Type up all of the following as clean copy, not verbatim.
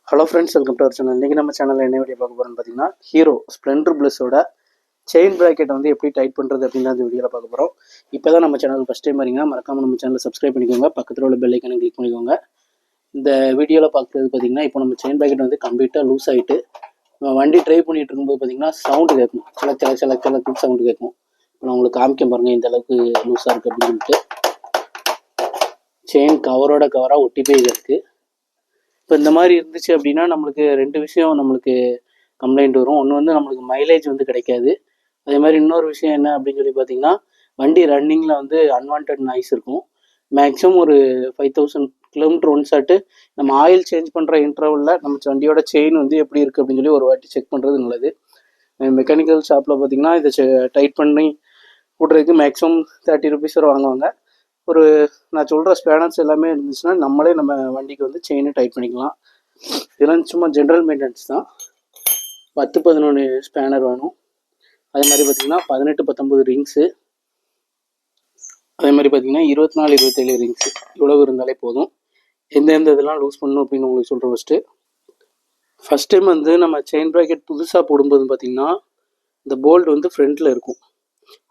Hello friends, welcome to our channel. இன்றைக்கி நம்ம சேனலில் என்ன வீடியோ பார்க்க போகிறோம்னு பார்த்தீங்கன்னா, ஹீரோ ஸ்ப்ளெண்டர் ப்ளஸோட செயின் ப்ராக்கெட்டை வந்து எப்படி டைட் பண்ணுறது அப்படின்னு அந்த வீடியோவில் பார்க்க போகிறோம். இப்போ தான் நம்ம சேனல் ஃபஸ்ட் டைம் வரீங்கன்னா மறக்காமல் நம்ம சேனலை சப்ஸ்கிரைப் பண்ணிக்கோங்க, பக்கத்தில் உள்ள பெல் ஐக்கனை கிளிக் பண்ணிக்கோங்க. இந்த வீடியோவில் பார்க்குறது பார்த்தீங்கன்னா, இப்போ நம்ம செயின் ப்ராக்கெட் வந்து கம்ப்ளீட்டாக லூஸ் ஆகிட்டு நம்ம வண்டி ட்ரைவ் பண்ணிகிட்டு இருக்கும்போது பார்த்தீங்கன்னா சவுண்டு கேட்கும், சிலக்கு சவுண்டு கேட்கும். இப்போ நான் உங்களுக்கு காமிக்க பாருங்கள் இந்த அளவுக்கு லூஸாக இருக்குது அப்படின்னு சொல்லிட்டு. செயின் கவரோட கவராக ஒட்டி போய் இருக்குது. இப்போ இந்த மாதிரி இருந்துச்சு அப்படின்னா நம்மளுக்கு ரெண்டு விஷயம் நம்மளுக்கு கம்ப்ளைண்ட் வரும். ஒன்று வந்து நம்மளுக்கு மைலேஜ் வந்து கிடைக்காது. அதே மாதிரி இன்னொரு விஷயம் என்ன அப்படின்னு சொல்லி பார்த்தீங்கன்னா, வண்டி ரன்னிங்கில் வந்து அன்வான்ட் நாய்ஸ் இருக்கும். மேக்ஸிமம் ஒரு 5000 கிலோமீட்டர் ஒன்ஸ் ஆட்டு நம்ம ஆயில் சேஞ்ச் பண்ணுற இன்டர்வலில் நம்ம வண்டியோட செயின் வந்து எப்படி இருக்குது அப்படின்னு சொல்லி ஒரு வாட்டி செக் பண்ணுறது நல்லது. மெக்கானிக்கல் ஷாப்பில் பார்த்தீங்கன்னா இதை டைட் பண்ணி விட்றதுக்கு மேக்ஸிமம் 30 rupees வரை வாங்குவாங்க. ஒரு நான் சொல்கிற ஸ்பேனர்ஸ் எல்லாமே இருந்துச்சுன்னா நம்மளே நம்ம வண்டிக்கு வந்து செயினை டைட் பண்ணிக்கலாம். இதெல்லாம் சும்மா ஜென்ரல் மெயின்டெனன்ஸ் தான். 10-11 ஸ்பேனர் வேணும். அதே மாதிரி பார்த்திங்கன்னா 18-19 ரிங்ஸு, அதே மாதிரி பார்த்திங்கன்னா 24-27 ரிங்ஸு, இவ்வளவு இருந்தாலே போதும். எந்தெந்த இதெல்லாம் லூஸ் பண்ணணும் அப்படின்னு உங்களுக்கு சொல்கிறேன். ஃபஸ்ட் டைம் வந்து நம்ம செயின் ப்ராக்கெட் புதுசாக போடும்போது பார்த்திங்கன்னா இந்த போல்ட் வந்து ஃப்ரண்ட்டில் இருக்கும்.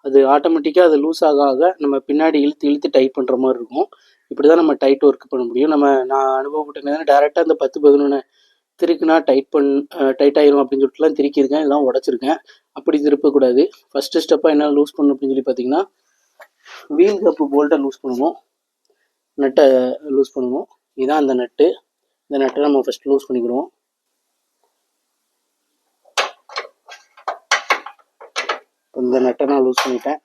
அது ஆட்டோமேட்டிக்காக அது லூஸ் ஆக நம்ம பின்னாடி இழுத்து டைட் பண்ணுற மாதிரி இருக்கும். இப்படி தான் நம்ம டைட் ஒர்க் பண்ண முடியும். நான் அனுபவப்பட்டேன். டேரெக்டாக அந்த 10-11 திருக்குனா டைட் ஆயிரும் அப்படின்னு சொல்லிட்டுலாம் திருக்கியிருக்கேன், இதெல்லாம் உடச்சிருக்கேன். அப்படி திருப்பக்கூடாது. ஃபஸ்ட்டு ஸ்டெப்பாக என்ன லூஸ் பண்ணணும் அப்படின்னு சொல்லி பார்த்தீங்கன்னா, வீல் கப்பு போல்ட்டை லூஸ் பண்ணணும், நட்டை லூஸ் பண்ணணும். இதுதான் அந்த நட்டு. இந்த நட்டை நம்ம ஃபஸ்ட் லூஸ் பண்ணிக்கிடுவோம். இந்த நட்டை நான் லூஸ் பண்ணிட்டேன்.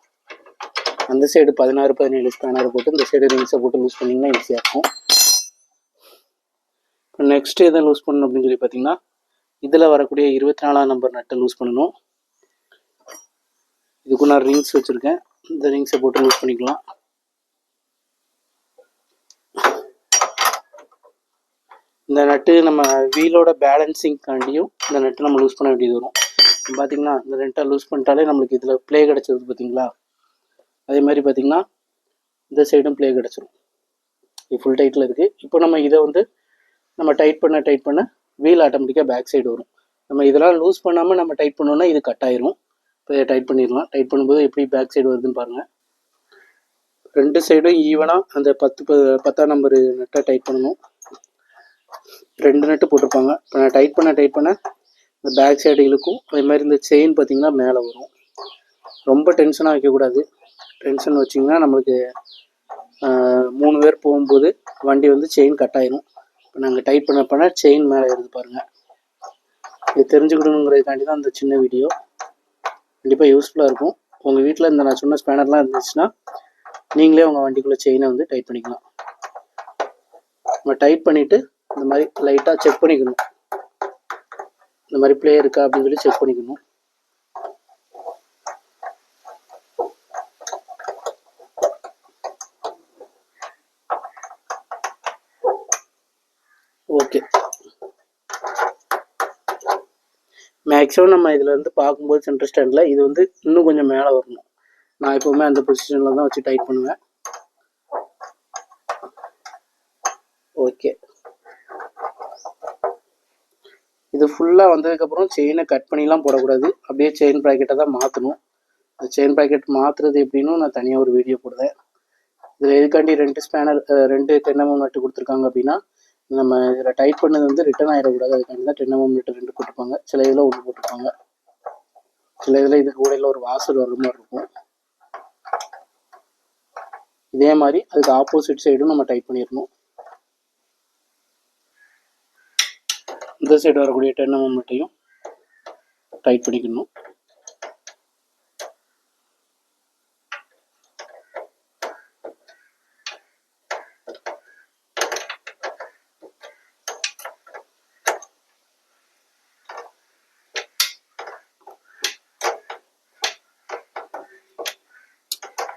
அந்த சைடு 16-17 ஸ்பேனர் போட்டு இந்த சைடு ரிங்ஸை போட்டு லூஸ் பண்ணிங்கன்னா ஈஸியாக இருக்கும். நெக்ஸ்ட் எதை லூஸ் பண்ணணும் அப்படின்னு சொல்லி பார்த்தீங்கன்னா, இதில் வரக்கூடிய 24ஆம் நம்பர் நட்டை லூஸ் பண்ணணும். இதுக்கு நான் ரிங்ஸ் வச்சுருக்கேன், இந்த ரிங்ஸை போட்டு லூஸ் பண்ணிக்கலாம். இந்த நட்டு நம்ம வீலோட பேலன்சிங்காண்டியும் இந்த நட்டு நம்ம லூஸ் பண்ண வேண்டியது வரும். பார்த்தீங்கன்னா இந்த நட்டை லூஸ் பண்ணிட்டாலே நம்மளுக்கு இதில் ப்ளே கிடச்சிருது பார்த்தீங்களா. அதே மாதிரி பார்த்தீங்கன்னா இந்த சைடும் ப்ளே கிடச்சிரும். இது ஃபுல் டைட்டில் இருக்குது. இப்போ நம்ம இதை வந்து நம்ம டைட் பண்ண வீல் ஆட்டோமேட்டிக்காக பேக் சைடு வரும். நம்ம இதெல்லாம் லூஸ் பண்ணாமல் நம்ம டைட் பண்ணோன்னா இது கட் ஆயிரும். இப்போ இதை டைட் பண்ணிடலாம். டைட் பண்ணும்போது எப்படி பேக் சைடு வருதுன்னு பாருங்கள். ரெண்டு சைடும் ஈவனாக அந்த 10ஆம் நம்பர் நட்டை டைட் பண்ணணும். 2 நட்டு போட்டிருப்பாங்க. இப்போ நான் டைட் பண்ண இந்த பேக் சைடு இழுக்கும். அதே மாதிரி இந்த செயின் பார்த்திங்கன்னா மேலே வரும். ரொம்ப டென்ஷனாக வைக்கக்கூடாது. டென்ஷன் வச்சிங்கன்னா நம்மளுக்கு 3 பேர் போகும்போது வண்டி வந்து செயின் கட் ஆயிரும். இப்போ நாங்கள் டைட் பண்ண செயின் மேலே இருந்து பாருங்கள். இது தெரிஞ்சுக்கணுங்கிறதுக்காண்டி தான் இந்த சின்ன வீடியோ. கண்டிப்பாக யூஸ்ஃபுல்லாக இருக்கும். உங்கள் வீட்டில் இந்த நான் சொன்ன ஸ்பேனர்லாம் இருந்துச்சுன்னா நீங்களே உங்கள் வண்டிக்குள்ளே செயினை வந்து டைட் பண்ணிக்கலாம். நம்ம டைட் பண்ணிவிட்டு இந்த மாதிரி லைட்டாக செக் பண்ணிக்கணும். இந்த மாதிரி ப்ளே இருக்கா அப்படின்னு சொல்லி செக் பண்ணிக்கணும். ஓகே, மேக்ஸிமம் நம்ம இதில் வந்து பார்க்கும்போது சென்டர் ஸ்டாண்டில் இது வந்து இன்னும் கொஞ்சம் மேலே வரணும். நான் எப்போவுமே அந்த பொசிஷனில் தான் வச்சு டைட் பண்ணுவேன். ஓகே, இது ஃபுல்லாக வந்ததுக்கப்புறம் செயினை கட் பண்ணிலாம் போடக்கூடாது. அப்படியே செயின் ப்ராக்கெட்டை தான் மாற்றணும். அந்த செயின் ப்ராக்கெட் மாற்றுறது எப்படின்னு நான் தனியாக ஒரு வீடியோ போடுவேன். இதில் எதுக்காண்டி 2 ஸ்பேனர் 2 10mm நட்டு கொடுத்துருக்காங்க அப்படின்னா, நம்ம இதில் டைட் பண்ணது வந்து ரிட்டர்ன் ஆகிடக்கூடாது. அதுக்காண்டி தான் 10mm நட்டு 2 போட்டிருப்பாங்க. சில இதில் 1 போட்டிருப்பாங்க. சில இதில் இது கூடையில் ஒரு வாசல் வர மாதிரி இருக்கும். இதே மாதிரி அதுக்கு ஆப்போசிட் சைடும் நம்ம டைட் பண்ணிடணும். இந்த சைடு வரக்கூடிய 10mm நட்டையும் டைட் பண்ணிக்கணும்.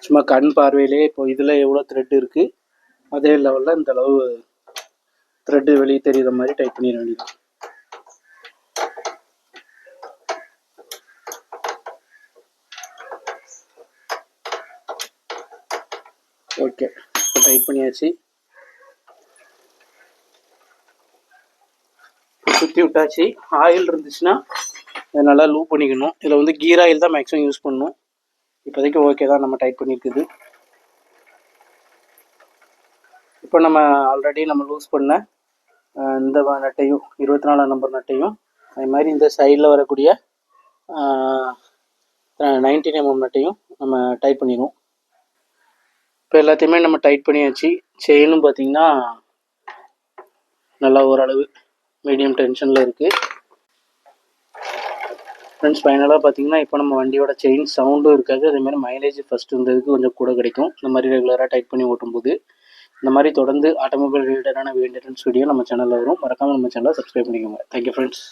சும்மா கண் பார்வையிலே இப்போ இதில் எவ்வளோ த்ரெட் இருக்குது அதே லெவலில் இந்த அளவு த்ரெட்டு வெளியே தெரிகிற மாதிரி டைட் பண்ணிட வேண்டியது. ஓகே, இப்போ டைட் பண்ணியாச்சு. சுற்றி விட்டாச்சு. ஆயில் இருந்துச்சுன்னா அதை நல்லா லூப் பண்ணிக்கணும். இதில் வந்து கீர் ஆயில் தான் மேக்ஸிமம் யூஸ் பண்ணணும். இப்போதைக்கு ஓகே தான், நம்ம டைட் பண்ணியிருக்குது. இப்போ நம்ம ஆல்ரெடி நம்ம லூஸ் பண்ண இந்த நட்டையும் 24 நம்பர் நட்டையும் அதே மாதிரி இந்த சைடில் வரக்கூடிய 19 mm நட்டையும் நம்ம டைட் பண்ணிடுவோம். இப்போ எல்லாத்தையுமே நம்ம டைட் பண்ணியாச்சு. செயினும் பார்த்திங்கன்னா நல்லா ஓரளவு மீடியம் டென்ஷனில் இருக்குது. ஃப்ரெண்ட்ஸ் ஃபைனலாக பார்த்தீங்கன்னா இப்போ நம்ம வண்டியோட செயின் சவுண்டும் இருக்காது, அதேமாதிரி மைலேஜ் ஃபஸ்ட்டு இருந்ததுக்கு கொஞ்சம் கூட கிடைக்கும் இந்த மாதிரி ரெகுலராக டைட் பண்ணி ஓட்டும்போது. இந்த மாதிரி தொடர்ந்து ஆட்டோமொபைல் ரிலேட்டடான மெயின்டெனன்ஸ் வீடியோ நம்ம சேனலில் வரும். மறக்காமல் நம்ம சேனலை சப்ஸ்கிரைப் பண்ணிக்கோங்க. Thank you friends.